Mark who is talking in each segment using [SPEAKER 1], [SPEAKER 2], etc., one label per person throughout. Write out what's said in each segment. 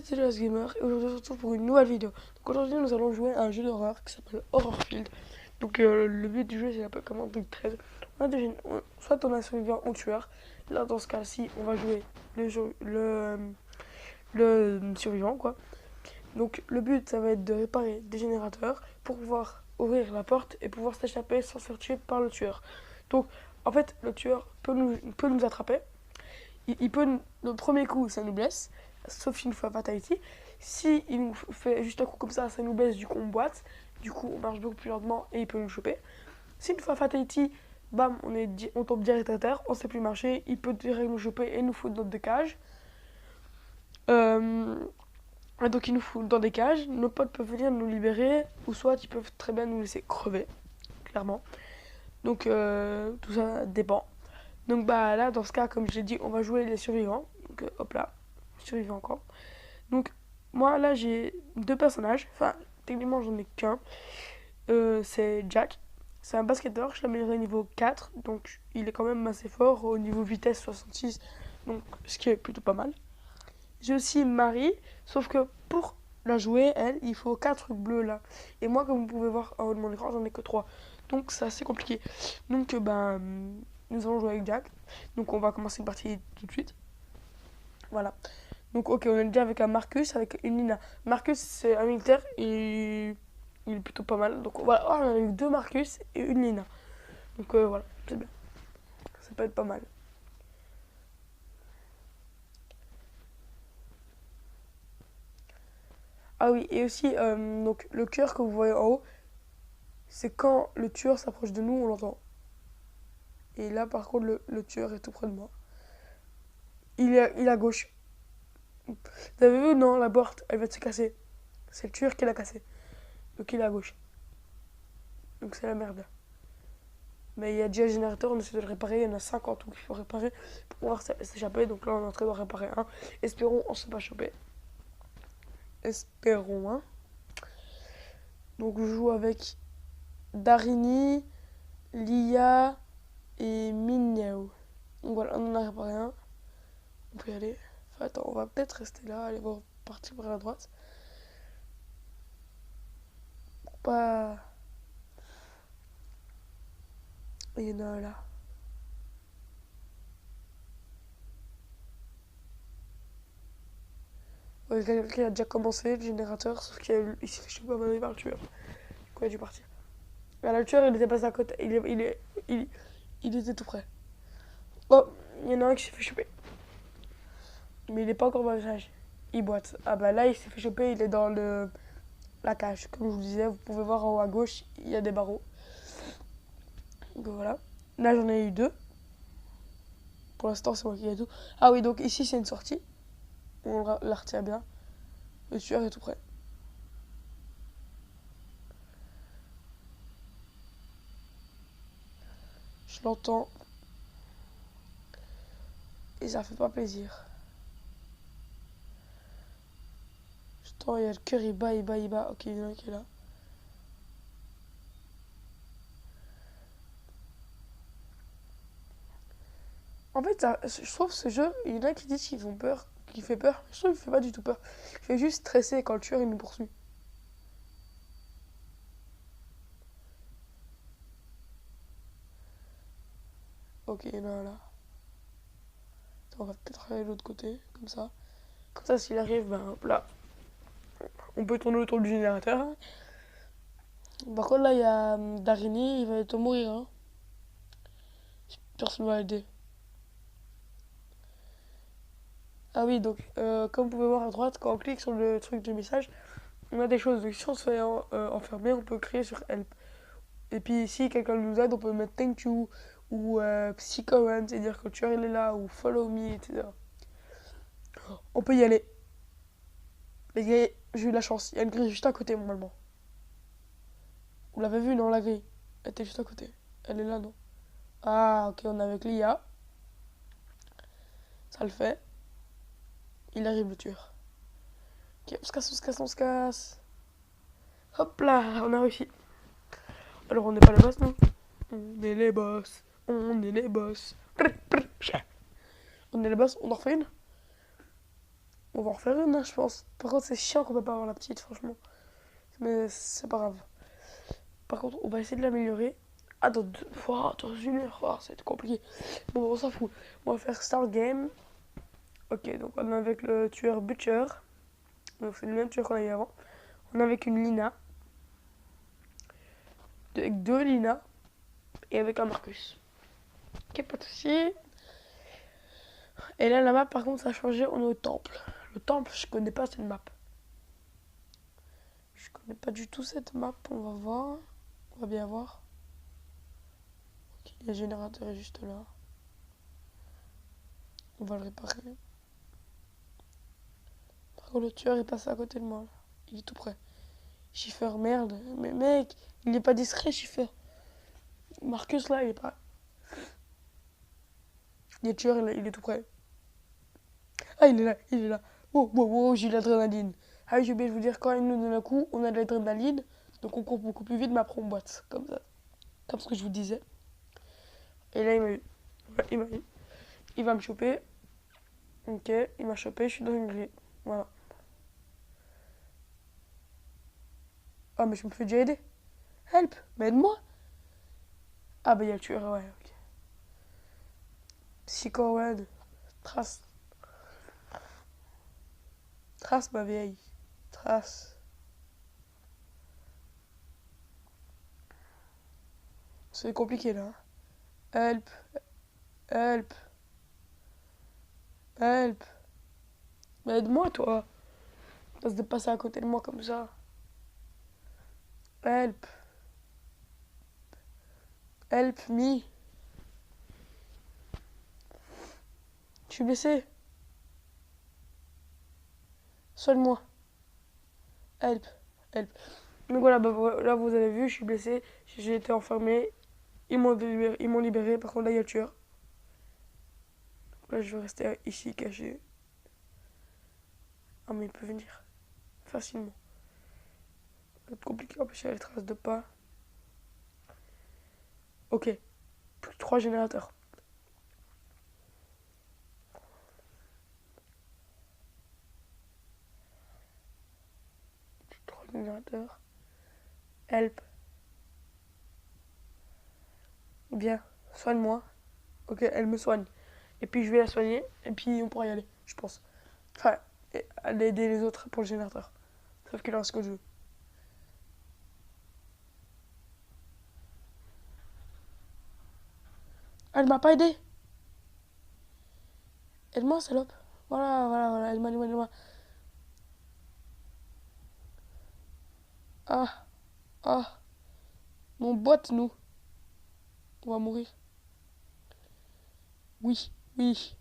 [SPEAKER 1] c'était Las Gamer et aujourd'hui on se retrouve pour une nouvelle vidéo. Donc aujourd'hui nous allons jouer à un jeu d'horreur qui s'appelle Horrorfield. Donc le but du jeu c'est un peu comme un truc 13. Soit on a survivant ou tueur. Là dans ce cas-ci on va jouer le survivant quoi. Donc le but ça va être de réparer des générateurs pour pouvoir ouvrir la porte et pouvoir s'échapper sans se faire tuer par le tueur. Donc en fait le tueur peut nous attraper. Le premier coup, ça nous blesse, sauf s'il nous fait un fatality. Si il nous fait juste un coup comme ça nous blesse, du coup on boite, du coup on marche beaucoup plus lentement et il peut nous choper. S'il nous fait un fatality, bam, on tombe direct à terre, on sait plus marcher, il peut direct nous choper et nous foutre dans des cages. Euh, donc il nous fout dans des cages, nos potes peuvent venir nous libérer, ou soit ils peuvent très bien nous laisser crever, clairement. Donc tout ça dépend. Donc bah là dans ce cas comme je l'ai dit on va jouer les survivants. Donc hop là, survivants encore. Donc moi là j'ai deux personnages, enfin techniquement j'en ai qu'un. C'est Jack, c'est un basketteur, je l'ai amélioré au niveau 4, donc il est quand même assez fort au niveau vitesse 66, donc ce qui est plutôt pas mal. J'ai aussi Marie, sauf que pour la jouer, elle, il faut 4 trucs bleus là. Et moi comme vous pouvez voir en haut de mon écran j'en ai que 3. Donc c'est assez compliqué. Donc nous allons jouer avec Jack. Donc on va commencer une partie tout de suite. Voilà. Donc ok, on est déjà avec un Marcus, avec une Nina. Marcus c'est un militaire et il est plutôt pas mal. Donc voilà, oh, on a eu deux Marcus et une Nina. Donc voilà, c'est bien. Ça peut être pas mal. Ah oui, et aussi donc le cœur que vous voyez en haut, c'est quand le tueur s'approche de nous, on l'entend. Et là par contre le tueur est tout près de moi. Il est à gauche. Vous avez vu? Non, la porte, elle va se casser. C'est le tueur qui l'a cassée. Donc il est à gauche. Donc c'est la merde. Mais il y a déjà le générateur, on essaie de le réparer. Il y en a 5 en tout qu'il faut réparer pour pouvoir s'échapper. Donc là on est en train de réparer un. Espérons on ne s'est pas chopé. Espérons, hein. Donc je joue avec Darini, Lia et Mignao. Donc voilà, on en a réparé un. On peut y aller. Enfin, attends, on va peut-être rester là. Aller voir partir vers la droite. Pour pas. Il y en a un là. Ouais, quelqu'un a déjà commencé le générateur, sauf qu'il s'est fait choper à mon avis par le tueur. Du coup, il a dû partir. Là, le tueur, il était passé à côté. Il était tout près. Oh, il y en a un qui s'est fait choper. Mais il n'est pas encore dans le cage. Il boite. Ah bah là, il s'est fait choper, il est dans la cage. Comme je vous disais, vous pouvez voir en haut à gauche, il y a des barreaux. Donc voilà. Là, j'en ai eu deux. Pour l'instant, c'est moi qui ai tout. Ah oui, donc ici, c'est une sortie. On la retient bien. Le tueur est tout près. Je l'entends. Et ça fait pas plaisir. J'entends, il y a le cœur, il bat, il bat, il bat. Ok, il y en a un qui est là. En fait, je trouve ce jeu, il y en a qui disent qu'ils font peur, qu'il fait peur. Je trouve qu'il fait pas du tout peur. Il fait juste stresser quand le tueur il nous poursuit. Ok, il y en a un là. Attends, on va peut-être aller de l'autre côté, comme ça. Comme ça, s'il arrive, ben hop là. On peut tourner autour du générateur. Par contre, là, il y a Darini, il va bientôt mourir. Hein. Personne va l'aider. Ah oui, donc, comme vous pouvez voir à droite, quand on clique sur le truc de message, on a des choses. Donc, si on se fait enfermer, on peut crier sur Help. Et puis, si quelqu'un nous aide, on peut mettre Thank you ou Psy comment, c'est-à-dire que le tueur il est là, ou Follow me, etc. On peut y aller. Les gars, j'ai eu de la chance. Il y a une grille juste à côté, normalement. Vous l'avez vu, non, la grille? Elle était juste à côté. Elle est là, non? Ah, ok, on est avec l'IA. Ça le fait. Il arrive, le tueur. Ok, on se casse, on se casse, on se casse. Hop là, on a réussi. Alors, on n'est pas les boss, non? On est les boss. On est les boss. On est les boss, on en refait une? On va en refaire une, hein, je pense. Par contre, c'est chiant qu'on peut pas avoir la petite, franchement. Mais c'est pas grave. Par contre, on va essayer de l'améliorer. Ah, dans une heure, ça va être compliqué. Bon, on s'en fout. On va faire Start Game. Ok, donc on est avec le tueur Butcher. Donc c'est le même tueur qu'on a eu avant. On est avec une Lina. Avec deux Lina. Et avec un Marcus. Ok, pas de soucis. Et là, la map, par contre, ça a changé. On est au temple. Le temple, je connais pas cette map. Je connais pas du tout cette map. On va voir. On va bien voir. Ok, le générateur est juste là. On va le réparer. Par contre, le tueur est passé à côté de moi. Là. Il est tout près. Schiffer, merde. Mais mec, il est pas discret, Schiffer. Marcus, là, il est pas. Le tueur, il est tout près. Ah, il est là, il est là. Oh, oh, oh, j'ai de l'adrénaline. Ah, j'ai oublié de vous dire, quand il nous donne un coup, on a de l'adrénaline. Donc on court beaucoup plus vite, mais après on boite. Comme ça. Comme ce que je vous disais. Et là, il m'a eu. Ouais, il m'a eu. Il va me choper. Ok, il m'a chopé, je suis dans une grille. Voilà. Ah, mais je me fais déjà aider. Help, mais aide-moi. Ah, bah, il y a le tueur, ouais, ok. Psycho, ouais. Trace. Trace, ma vieille. Trace. C'est compliqué, là. Help, help, help. Mais aide-moi, toi. Passe de passer à côté de moi comme ça. Help, help me. Je suis blessé. Soigne-moi. Help, help. Donc voilà, bah, là vous avez vu, je suis blessé. J'ai été enfermé. Ils m'ont libéré. Par contre, là, il y a le tueur. Donc là, je vais rester ici caché. Ah, mais il peut venir facilement. Ça va être compliqué. En plus, il y a les traces de pas. Ok, plus que 3 générateurs. Plus que 3 générateurs. Help. Bien, soigne-moi. Ok, elle me soigne. Et puis je vais la soigner. Et puis on pourra y aller, je pense. Enfin, aller aider les autres pour le générateur. Sauf qu'il en reste que je veux. Elle m'a pas aidé. Aide-moi, salope. Voilà, voilà, voilà. Aide-moi, aide-moi, aide-moi. Ah, ah. Mon boîte, nous. On va mourir. Oui, oui.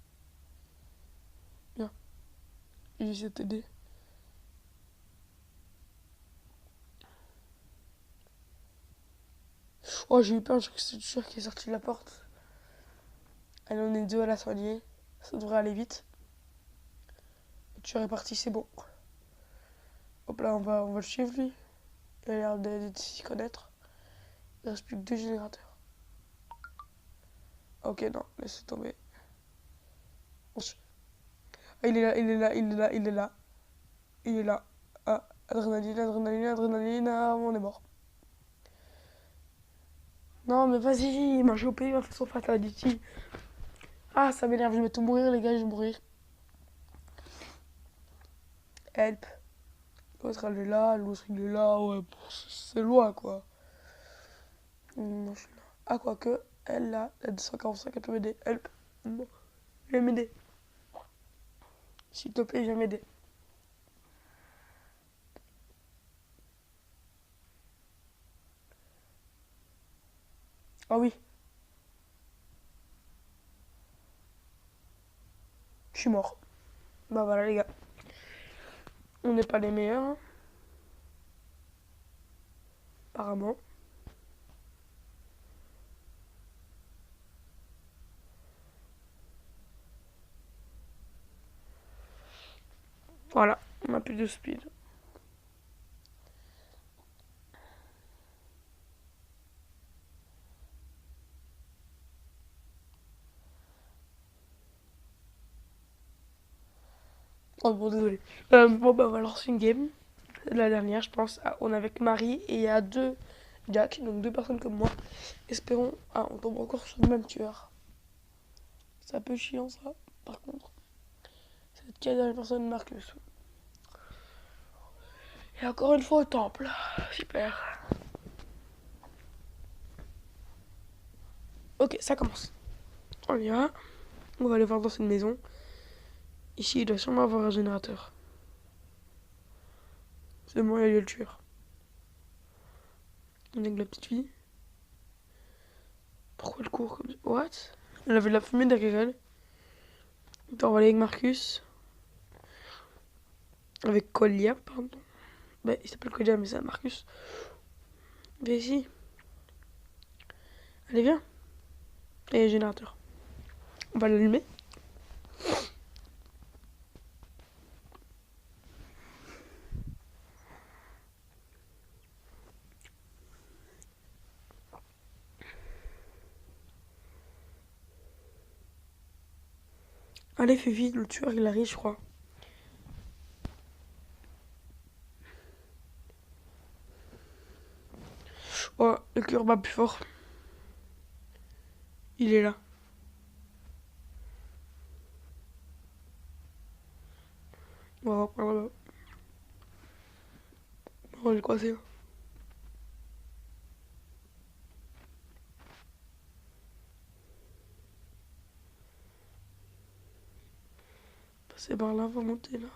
[SPEAKER 1] Bien. J'essaie de t'aider. Oh, j'ai eu peur. Je crois que c'est le tueur qui est sorti de la porte. Allez, on est deux à la soigner. Ça devrait aller vite. Le tueur est parti, c'est bon. Hop là, on va le suivre, lui. Il a l'air de s'y connaître. Il reste plus que 2 générateurs. Ok, non, laissez tomber. Ah, il est là, il est là, il est là, il est là. Il est là. Ah, adrénaline, adrénaline, adrénaline. Ah, on est mort. Non, mais vas-y, il m'a chopé, il m'a fait son fatality. Ah, ça m'énerve, je vais tout mourir, les gars, je vais mourir. Help. L'autre, elle est là, l'autre, il est là. Ouais, c'est loin, quoi. Non, je suis là. Ah, quoique, elle, là, la 245, elle peut m'aider. Help. Non, viens m'aider. S'il te plaît, viens m'aider. Ah oui, je suis mort. Bah voilà, les gars. On n'est pas les meilleurs, hein, apparemment. Voilà, on a plus de speed. Oh bon, désolé. Bon, bah, on va lancer une game. La dernière, je pense. Ah, on est avec Marie et il y a deux Jack, donc deux personnes comme moi. Espérons. Ah, on tombe encore sur le même tueur. C'est un peu chiant ça, par contre. Cette dernière personne, Marcus. Et encore une fois au temple. Super. Ok, ça commence. On y va. On va aller voir dans cette maison. Ici, il doit sûrement avoir un générateur. C'est moi, il y a le tueur. On est avec la petite fille. Pourquoi elle court comme ça? What? Elle avait de la fumée derrière elle. Attends, on va aller avec Marcus. Avec Colia, pardon. Bah, il s'appelle Colia, mais c'est Marcus. Viens ici. Allez, viens. Et générateur. On va l'allumer. Allez, fais vite, le tueur il arrive, je crois. Oh, le cœur bat plus fort. Il est là. On va voir par là-bas. On va le croiser. Passer par là, on va monter là.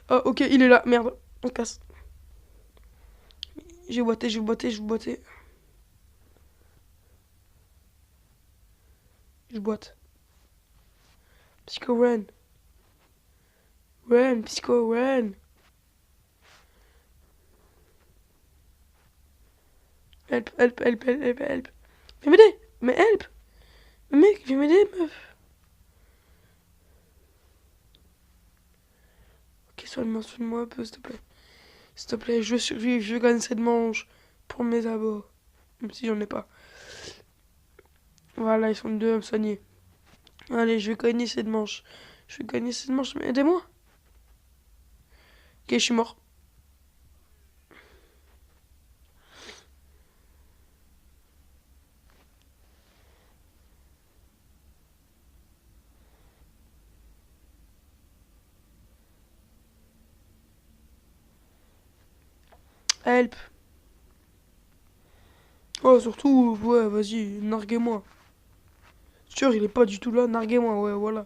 [SPEAKER 1] Ah, ok, il est là. Merde, on casse. J'ai boité, j'ai boité, j'ai boité. Je boite. Psycho Ren. Ren, Psycho Ren. Help, help, help, help, help, help. Viens m'aider. Mais help. Mais mec, viens m'aider, meuf. Ok, soigne-moi un peu, s'il te plaît. S'il te plaît, je veux survivre, je veux gagner cette manche pour mes abos. Même si j'en ai pas. Voilà, ils sont deux à me soigner. Allez, je vais gagner cette manche. Je vais gagner cette manche, mais aidez-moi. Ok, je suis mort. Help. Oh, surtout, ouais, vas-y, narguez-moi. Sûr, il est pas du tout là, narguez-moi, ouais, voilà.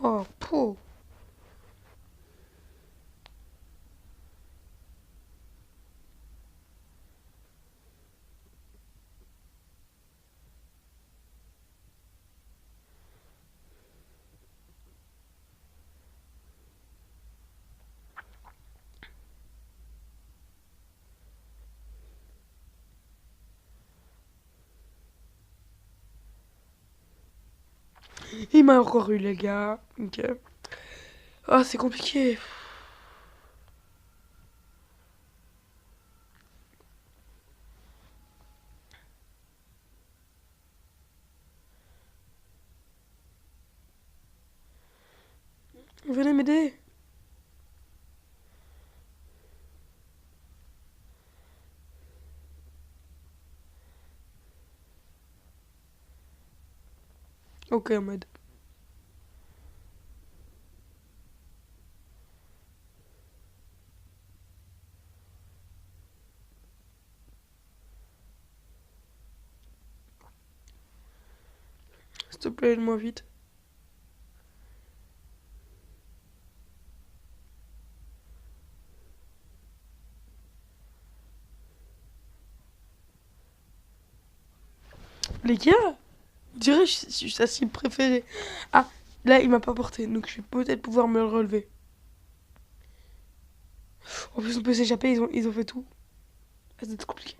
[SPEAKER 1] Oh, po. Il m'a encore eu, les gars. Ok. Ah, c'est compliqué. Venez m'aider. Ok, on m'aide. S'il te plaît, aide-moi vite. Les gars, je dirais que je suis sa cible préférée. Ah, là, il m'a pas porté, donc je vais peut-être pouvoir me le relever. En plus, on peut s'échapper, ils ont fait tout. Ah, c'est compliqué.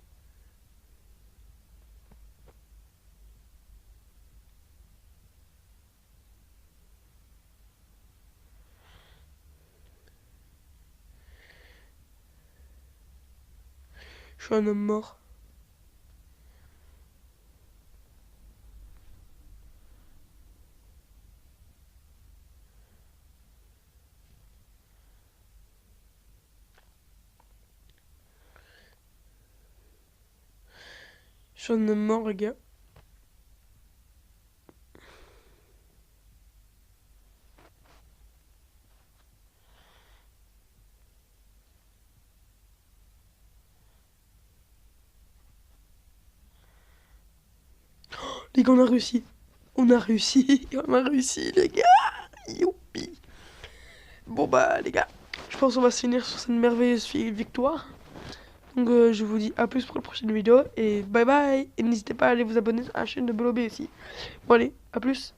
[SPEAKER 1] Je suis un homme mort. Sur une morgue. Les gars, on a réussi. On a réussi. On a réussi, les gars. Youpi. Bon, bah, les gars, je pense qu'on va se finir sur cette merveilleuse victoire. Donc, je vous dis à plus pour la prochaine vidéo. Et bye bye. Et n'hésitez pas à aller vous abonner à la chaîne de Belobé aussi. Bon, allez, à plus.